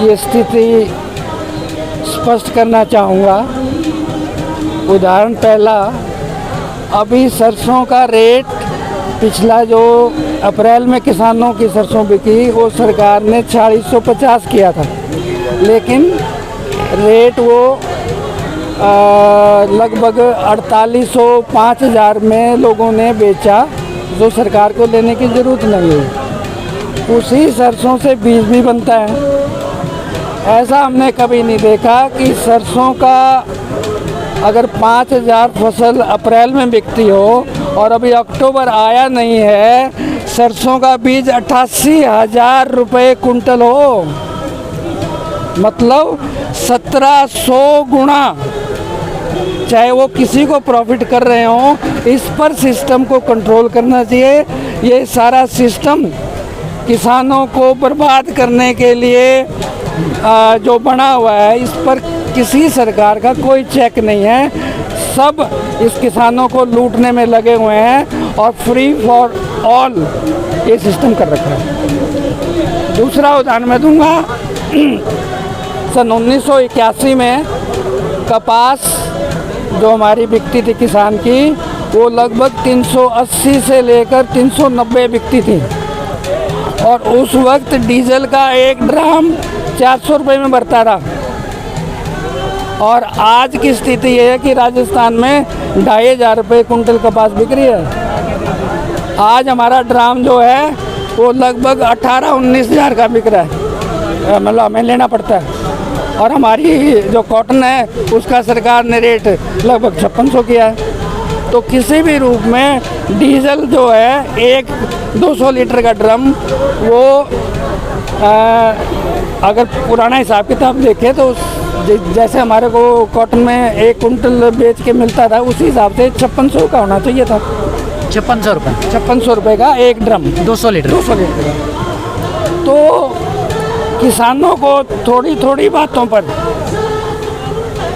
ये स्थिति स्पष्ट करना चाहूँगा। उदाहरण पहला, अभी सरसों का रेट पिछला जो अप्रैल में किसानों की सरसों बिकी वो सरकार ने 4650 किया था, लेकिन रेट वो लगभग 4800 5000 में लोगों ने बेचा, जो सरकार को लेने की ज़रूरत नहीं है। उसी सरसों से बीज भी बनता है। ऐसा हमने कभी नहीं देखा कि सरसों का अगर 5000 फसल अप्रैल में बिकती हो और अभी अक्टूबर आया नहीं है, सरसों का बीज 88,000 रुपये कुंटल हो, मतलब 1700 गुना। चाहे वो किसी को प्रॉफिट कर रहे हो, इस पर सिस्टम को कंट्रोल करना चाहिए। ये सारा सिस्टम किसानों को बर्बाद करने के लिए जो बना हुआ है, इस पर किसी सरकार का कोई चेक नहीं है। सब इस किसानों को लूटने में लगे हुए हैं और फ्री फॉर ऑल ये सिस्टम कर रखा है। दूसरा उदाहरण मैं दूंगा, सन 1981 में कपास जो हमारी बिकती थी किसान की, वो लगभग 380 से लेकर 390 बिकती थी, और उस वक्त डीजल का एक ड्राम 400 रुपये में भरता रहा। और आज की स्थिति ये है कि राजस्थान में 2500 रुपये कुंटल कपास बिक रही है। आज हमारा ड्राम जो है वो लगभग 18-19 हज़ार का बिक रहा है, मतलब हमें लेना पड़ता है। और हमारी जो कॉटन है उसका सरकार ने रेट लगभग 5600 किया है। तो किसी भी रूप में डीजल जो है, एक 200 लीटर का ड्रम, वो अगर पुराना हिसाब किताब देखें तो जैसे हमारे को कॉटन में 1 कुंटल बेच के मिलता था, उसी हिसाब से 5600 का होना चाहिए था। 5600 रुपये 5600 रुपये का एक ड्रम, 200 लीटर का। तो किसानों को थोड़ी थोड़ी बातों पर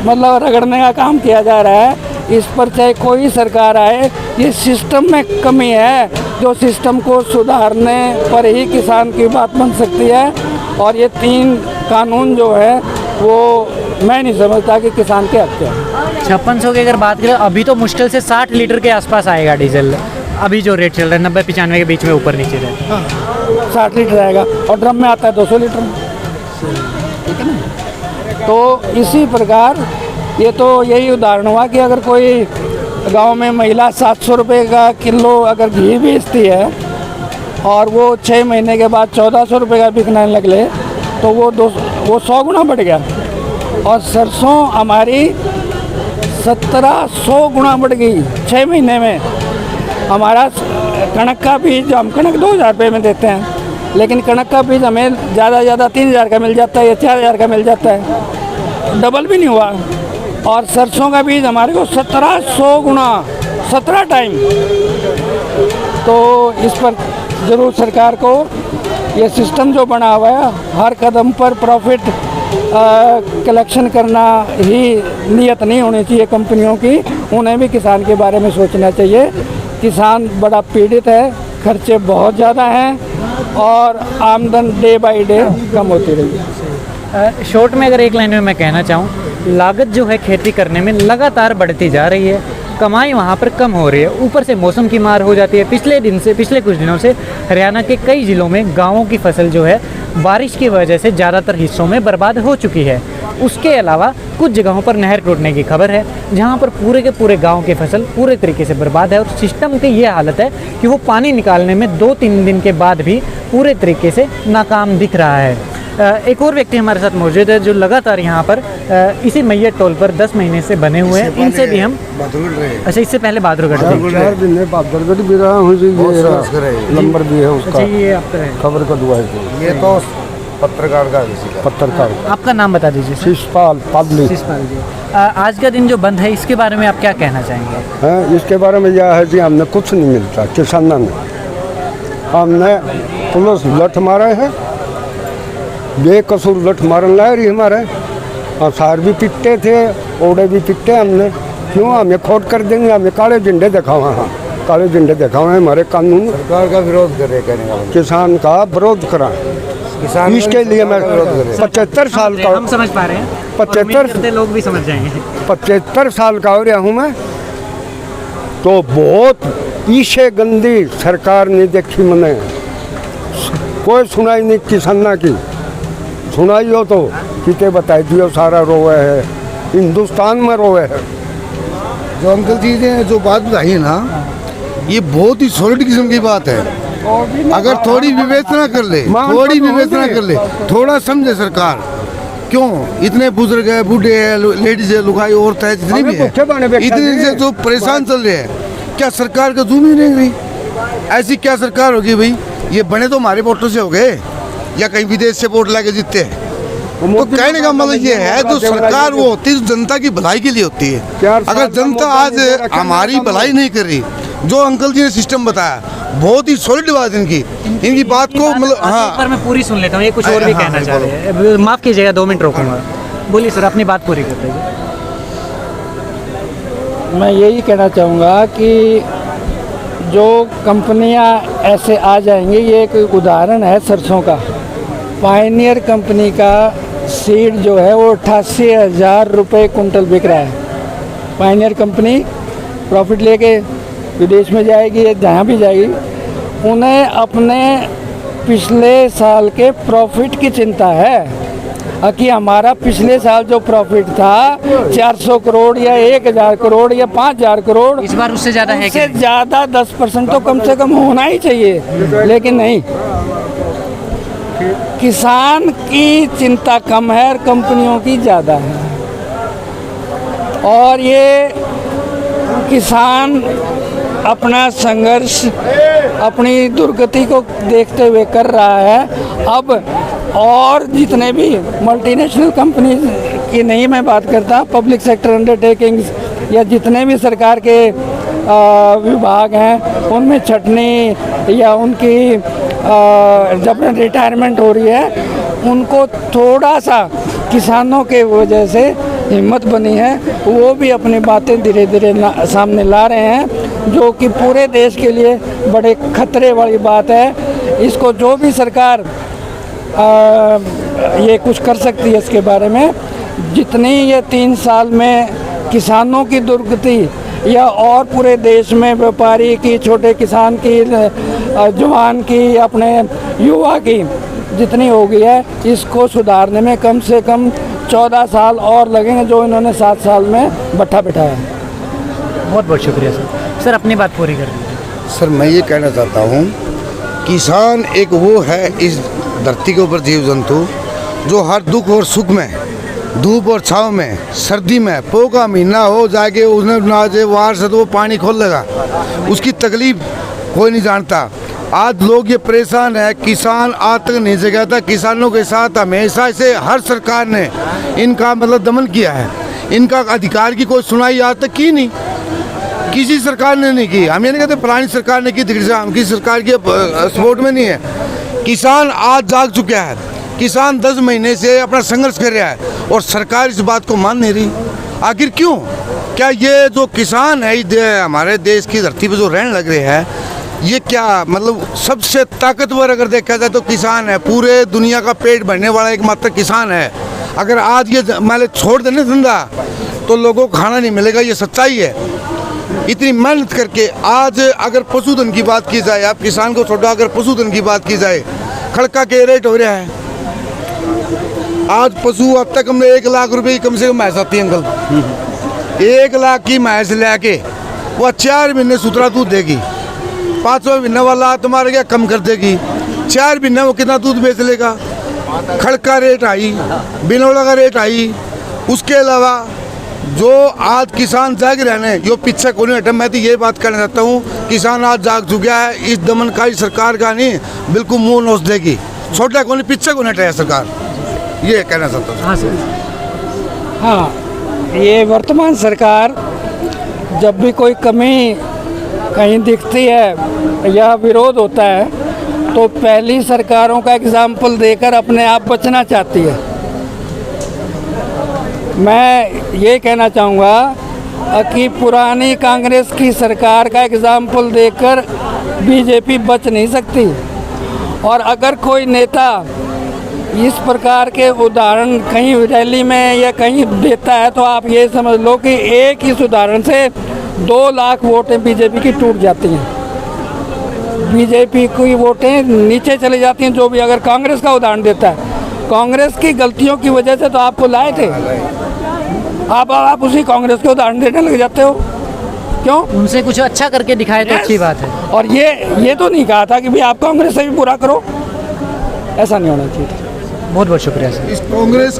मतलब रगड़ने का काम किया जा रहा है। इस पर चाहे कोई सरकार आए, ये सिस्टम में कमी है, जो सिस्टम को सुधारने पर ही किसान की बात बन सकती है। और ये 3 कानून जो है वो मैं नहीं समझता कि किसान के हक है। 5600 की अगर बात करें, अभी तो मुश्किल से 60 लीटर के आसपास आएगा डीजल। अभी जो रेट चल रहा है 90-95 के बीच में ऊपर नीचे रहता है। 60 लीटर आएगा और ड्रम में आता है 200 लीटर, ठीक है ना। तो इसी प्रकार ये तो यही उदाहरण हुआ कि अगर कोई गांव में महिला 700 रुपये का किलो अगर घी बेचती है और वो 6 महीने के बाद 1400 रुपये का बिकने लगे, तो वो 100 गुना बढ़ गया। और सरसों हमारी 1700 गुना बढ़ गई 6 महीने में। हमारा कणक का बीज, हम कणक 2000 रुपये में देते हैं, लेकिन कणक का बीज हमें ज़्यादा से ज़्यादा 3000 का मिल जाता है या 4000 का मिल जाता है, डबल भी नहीं हुआ। और सरसों का बीज हमारे को 1700 गुना, 17 टाइम। तो इस पर ज़रूर सरकार को ये सिस्टम जो बना हुआ है, हर कदम पर प्रॉफिट कलेक्शन करना ही नियत नहीं होनी चाहिए कंपनियों की। उन्हें भी किसान के बारे में सोचना चाहिए। किसान बड़ा पीड़ित है, खर्चे बहुत ज़्यादा हैं और आमदन डे बाय डे कम होती रही है। शॉर्ट में अगर एक लाइन में मैं कहना चाहूँ, लागत जो है खेती करने में लगातार बढ़ती जा रही है, कमाई वहाँ पर कम हो रही है, ऊपर से मौसम की मार हो जाती है। पिछले कुछ दिनों से हरियाणा के कई ज़िलों में गाँवों की फसल जो है बारिश की वजह से ज़्यादातर हिस्सों में बर्बाद हो चुकी है। उसके अलावा कुछ जगहों पर नहर टूटने की खबर है, जहाँ पर पूरे के पूरे गाँव की फसल पूरे तरीके से बर्बाद है। और सिस्टम की ये हालत है कि वो पानी निकालने में 2-3 दिन के बाद भी पूरे तरीके से नाकाम दिख रहा है। एक और व्यक्ति हमारे साथ मौजूद है जो लगातार यहाँ पर इसी मैयत टोल पर 10 महीने से बने हुए हैं। इनसे भी हम अच्छा, इससे पहले बहादुरगढ़ नंबर भी है उसका, ये आपका है, खबर का दुआ है। ये तो पत्रकार का पत्रकार। आपका नाम बता दीजिए। शिषपाल पादली। शिषपाल जी, आज का दिन जो बंद है इसके बारे में आप क्या कहना चाहेंगे? हैं, इसके बारे में यह है कि हमने कुछ नहीं मिलता किसानों ने। हमने पुलिस लठ मारे हैं, बेकसूर लठ मारन ला रही हमारे, और सार भी पिटते थे, ओडे भी पिटते हमने। क्यों हमें खोट कर देंगे? हमें काले झंडे दिखावा, हाँ काले झंडे दिखावा है हमारे कानून। सरकार का विरोध करे, कहने का किसान का विरोध करा। किसान इसके लिए मैं 75 साल का हम समझ पा रहे हैं, 75 लोग भी समझ जाएंगे। 75 साल का हो रहा हूँ मैं, तो बहुत पीछे गंदी सरकार नहीं देखी मैंने। कोई सुनाई नहीं किसाना की, सुनाई हो तो किते बताई दियो, सारा रोवे है, हिंदुस्तान में रोवे है। जो अंकल जी ने जो बात बताई है ना, ये बहुत ही सॉलिड किस्म की बात है। अगर थोड़ी विवेचना कर ले, थोड़ी विवेचना कर ले, थोड़ा समझे सरकार, क्यों इतने बुजुर्ग है, बूढ़े हैं, लेडीज है, लुगाई, औरत है, जितनी भी है, इतने से जो परेशान चल रहे हैं, क्या सरकार का जूम ही नहीं रही? ऐसी क्या सरकार होगी भाई? ये बने तो हमारे वोटों से हो गए या कहीं विदेश से वोट लाके जीतते हैं? तो कहने का मतलब ये है, जो सरकार वो होती है जो जनता की भलाई के लिए होती है। अगर जनता आज हमारी भलाई नहीं कर रही, जो अंकल जी ने सिस्टम बताया, बहुत ही सॉलिड बात इनकी बात को मतलब एक बार मैं पूरी सुन लेता हूँ, ये कुछ और भी कहना चाह रहे हैं। माफ़ कीजिएगा, 2 मिनट रोकूंगा। बोलिए सर, अपनी बात पूरी करते हैं। मैं यही कहना चाहूँगा कि जो कंपनियां ऐसे आ जाएंगी, ये एक उदाहरण है सरसों का। पायनियर कंपनी का सीड जो है वो 88,000 रुपये कुंटल बिक रहा है। पायनियर कंपनी प्रॉफिट लेके विदेश में जाएगी या जहाँ भी जाएगी, उन्हें अपने पिछले साल के प्रॉफिट की चिंता है कि हमारा पिछले साल जो प्रॉफिट था 400 करोड़ या 1,000 करोड़ या 5,000 करोड़, इस बार उससे ज़्यादा है, उससे ज़्यादा 10% तो कम से कम होना ही चाहिए, लेकिन नहीं। किसान की चिंता कम है और कंपनियों की ज़्यादा है, और ये किसान अपना संघर्ष अपनी दुर्गति को देखते हुए कर रहा है। अब और जितने भी मल्टीनेशनल कंपनीज की नहीं मैं बात करता, पब्लिक सेक्टर अंडरटेकिंग्स या जितने भी सरकार के विभाग हैं, उनमें छटनी या उनकी जब रिटायरमेंट हो रही है, उनको थोड़ा सा किसानों के वजह से हिम्मत बनी है, वो भी अपनी बातें धीरे धीरे सामने ला रहे हैं, जो कि पूरे देश के लिए बड़े खतरे वाली बात है। इसको जो भी सरकार ये कुछ कर सकती है इसके बारे में, जितनी ये 3 साल में किसानों की दुर्गति या और पूरे देश में व्यापारी की, छोटे किसान की, जवान की, अपने युवा की जितनी हो गई है, इसको सुधारने में कम से कम 14 साल और लगेंगे, जो इन्होंने 7 साल में बट्ठा बिठाया। बहुत बहुत शुक्रिया सर। सर, अपनी बात पूरी कर दीजिए। सर, मैं ये कहना चाहता हूँ, किसान एक वो है इस धरती के ऊपर जीव जंतु जो हर दुख और सुख में, धूप और छाँव में, सर्दी में, पो का महीना हो जाके उसने नाजे वार से तो वो पानी खोल लेगा, उसकी तकलीफ कोई नहीं जानता। आज लोग ये परेशान है, किसान आज तक नहीं जगा था। किसानों के साथ हमेशा से हर सरकार ने इनका मतलब दमन किया है, इनका अधिकार की कोई सुनाई आज तक की नहीं, किसी सरकार ने नहीं की। हम ये नहीं कहते पुरानी सरकार ने की, हम किसी सरकार के सपोर्ट में नहीं है। किसान आज जाग चुका है, किसान 10 महीने से अपना संघर्ष कर रहा है और सरकार इस बात को मान नहीं रही। आखिर क्यों? क्या ये जो किसान है हमारे देश की धरती पर जो रहने लग रहे हैं, ये क्या मतलब सबसे ताकतवर अगर देखा जाए तो किसान है। पूरे दुनिया का पेट भरने वाला एकमात्र किसान है। अगर आज ये मान लो छोड़ देने धंधा तो लोगों को खाना नहीं मिलेगा, ये सच्चाई है। इतनी मेहनत करके आज अगर पशुधन की बात की जाए, आप किसान को छोड़ो, अगर पशुधन की बात की जाए, खड़का के रेट हो रहा है। आज पशु अब तक हमने 1 लाख रुपए की कम से कम भैंस आती है अंकल। 1 लाख की भैंस लेके वो 4 महीने सुतरा दूध देगी, 5वां महीना वाला तुम्हारे क्या कम कर देगी। 4 महीने वो कितना दूध बेच लेगा। खड़का रेट आई, बिनौला का रेट आई। उसके अलावा जो आज किसान जाग रहे हैं, जो पीछे को नहीं हटा। मैं तो ये बात कहना चाहता हूँ, किसान आज जाग चुका है। इस दमनकारी सरकार का नहीं, बिल्कुल मुँह नोच देगी। छोटा को नहीं, पीछे को नहीं हटाया सरकार, ये कहना चाहता हूँ। हाँ सर। हाँ, ये वर्तमान सरकार जब भी कोई कमी कहीं दिखती है या विरोध होता है, तो पहली सरकारों का एग्जाम्पल देकर अपने आप बचना चाहती है। मैं ये कहना चाहूँगा कि पुरानी कांग्रेस की सरकार का एग्जाम्पल देकर बीजेपी बच नहीं सकती। और अगर कोई नेता इस प्रकार के उदाहरण कहीं रैली में या कहीं देता है तो आप ये समझ लो कि एक इस उदाहरण से 2 लाख वोटें बीजेपी की टूट जाती हैं। बीजेपी की वोटें नीचे चली जाती हैं। जो भी अगर कांग्रेस का उदाहरण देता है, कांग्रेस की गलतियों की वजह से तो आपको लाए थे, आप उसी कांग्रेस के उदाहरण देने लग जाते हो। क्यों? उनसे कुछ अच्छा करके दिखाए तो अच्छी बात है। और ये तो नहीं कहा था कि भाई आप कांग्रेस से भी बुरा करो, ऐसा नहीं होना चाहिए। बहुत बहुत शुक्रिया सर। इस कांग्रेस